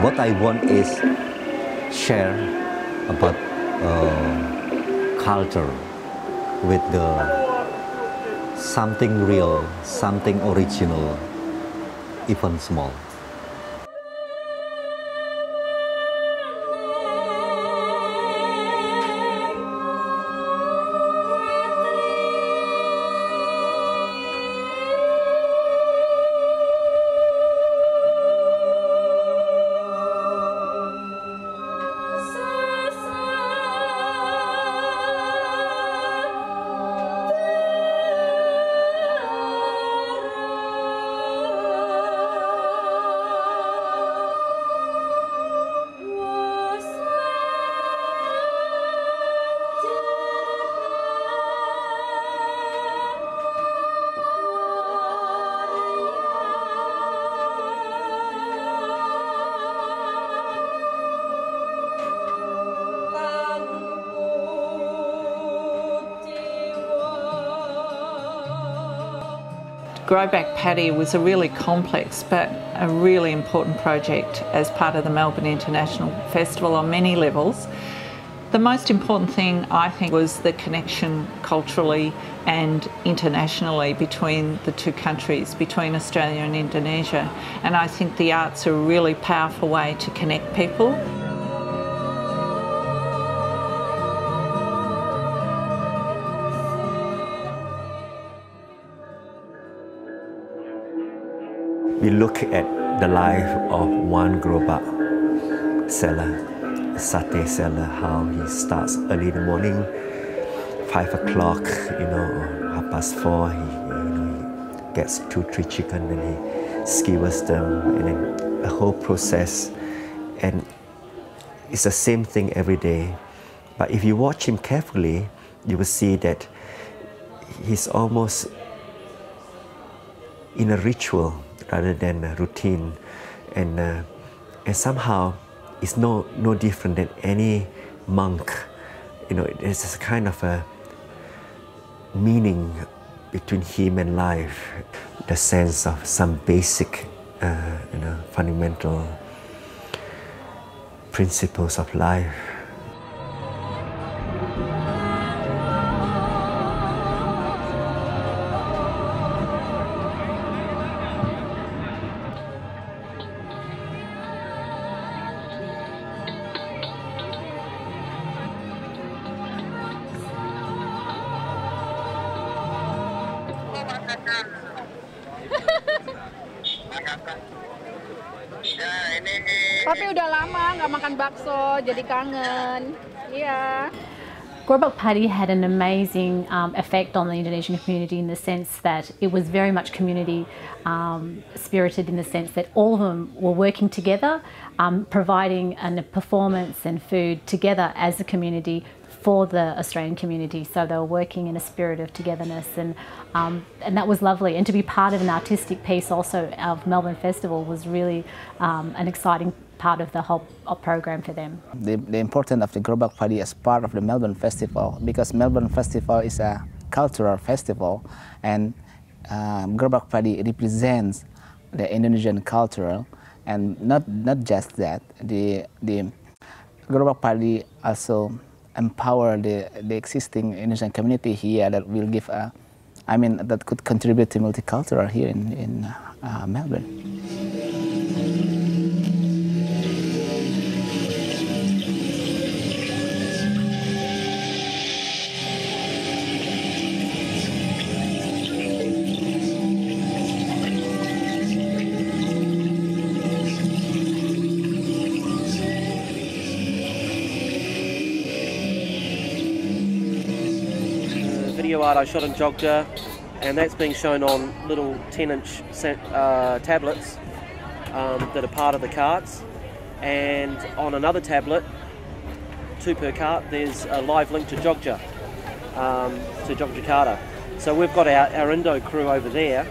What I want is share about culture with the something real, something original, even small. Grobak Padi was a really complex but a really important project as part of the Melbourne International Festival on many levels. The most important thing, I think, was the connection culturally and internationally between the two countries, between Australia and Indonesia. And I think the arts are a really powerful way to connect people. We look at the life of one Grobak seller, satay seller, how he starts early in the morning, 5 o'clock, or 4:30, he gets 2-3 chicken, then he skewers them, and then the whole process. And it's the same thing every day. But if you watch him carefully, you will see that he's almost in a ritual rather than a routine, and somehow it's no different than any monk. There's a kind of a meaning between him and life, the sense of some basic, fundamental principles of life. Tapi udah lama nggak makan bakso, jadi kangen. Iya. Grobak Padi had an amazing effect on the Indonesian community in the sense that it was very much community spirited, in the sense that all of them were working together, providing a performance and food together as a community for the Australian community. So they were working in a spirit of togetherness, and that was lovely. And to be part of an artistic piece also of Melbourne Festival was really an exciting part of the whole program for them. The importance of the Grobak Padi as part of the Melbourne Festival, because Melbourne Festival is a cultural festival, and Grobak Padi represents the Indonesian culture, and not just that. The Grobak Padi also empower the existing Indonesian community here that will give that could contribute to multicultural here in Melbourne. Video art I shot in Jogja, and that's being shown on little 10-inch tablets that are part of the carts, and on another tablet, 2 per cart, there's a live link to Jogja, to Yogyakarta. So we've got our Indo crew over there,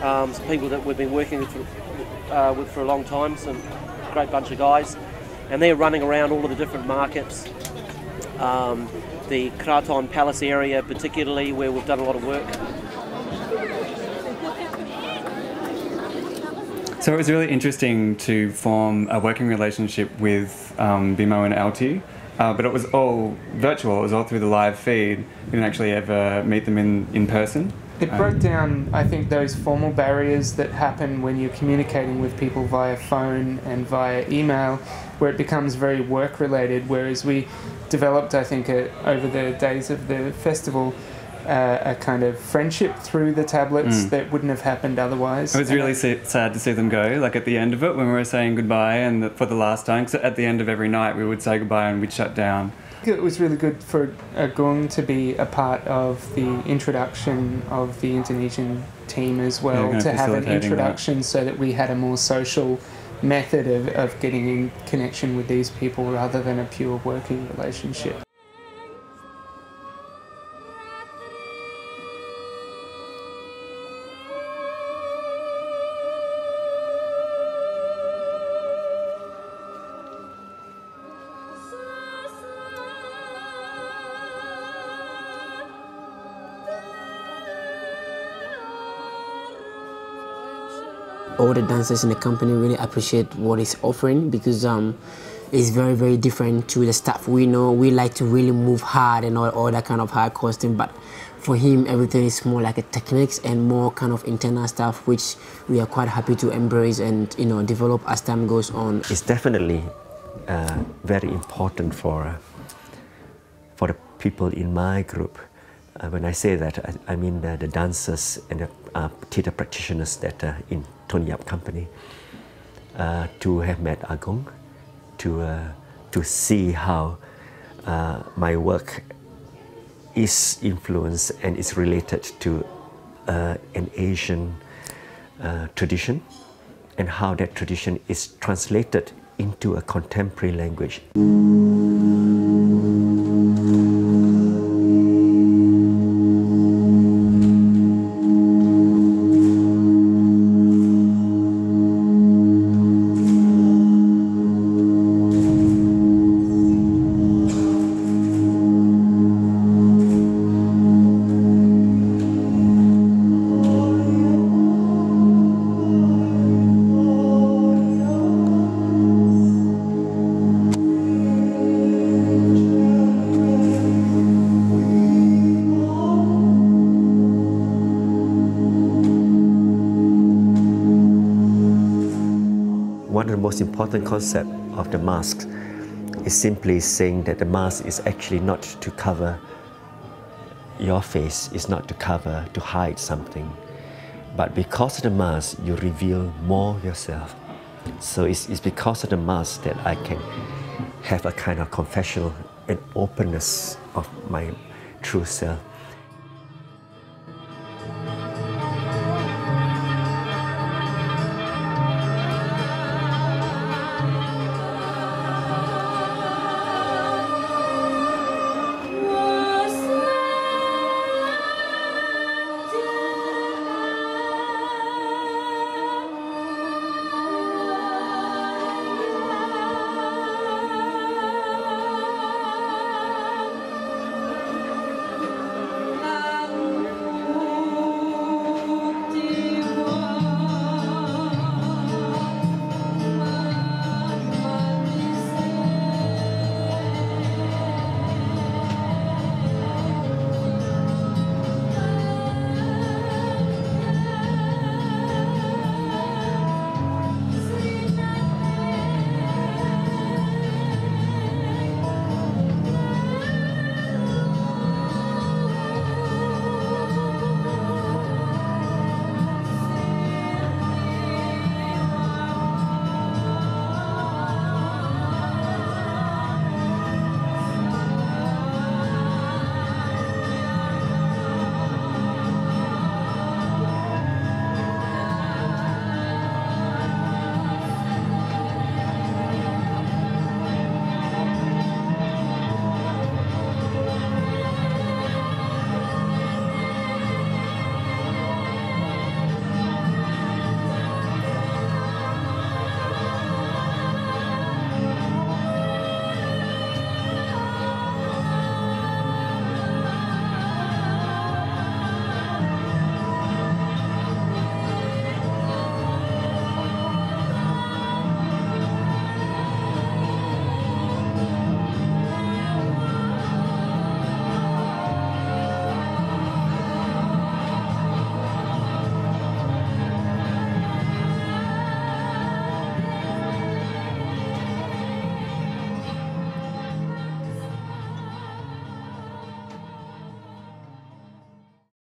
some people that we've been working with for a long time, some great bunch of guys, and they're running around all of the different markets. The Kraton Palace area particularly, where we've done a lot of work. So it was really interesting to form a working relationship with Bimo and Alti, but it was all virtual, it was all through the live feed. We didn't actually ever meet them in person. It broke down, I think, those formal barriers that happen when you're communicating with people via phone and via email, where it becomes very work-related, whereas we developed, I think, over the days of the festival, a kind of friendship through the tablets that wouldn't have happened otherwise. It was really sad to see them go, like at the end of it when we were saying goodbye and for the last time, because at the end of every night we would say goodbye and we'd shut down. It was really good for Agung to be a part of the introduction of the Indonesian team as well, to have an introduction so that we had a more social method of getting in connection with these people rather than a pure working relationship. All the dancers in the company really appreciate what it's offering because it's very, very different to the stuff we know. We like to really move hard and all that kind of hard costume, but for him everything is more like a techniques and more kind of internal stuff, which we are quite happy to embrace and develop as time goes on. It's definitely very important for the people in my group. When I say that, I mean the dancers and the theatre practitioners that are in Tony Yap company, to have met Agung, to see how my work is influenced and is related to an Asian tradition, and how that tradition is translated into a contemporary language. One of the most important concepts of the mask is simply saying that the mask is actually not to cover your face, it's not to hide something. But because of the mask, you reveal more yourself. So it's because of the mask that I can have a kind of confessional and openness of my true self.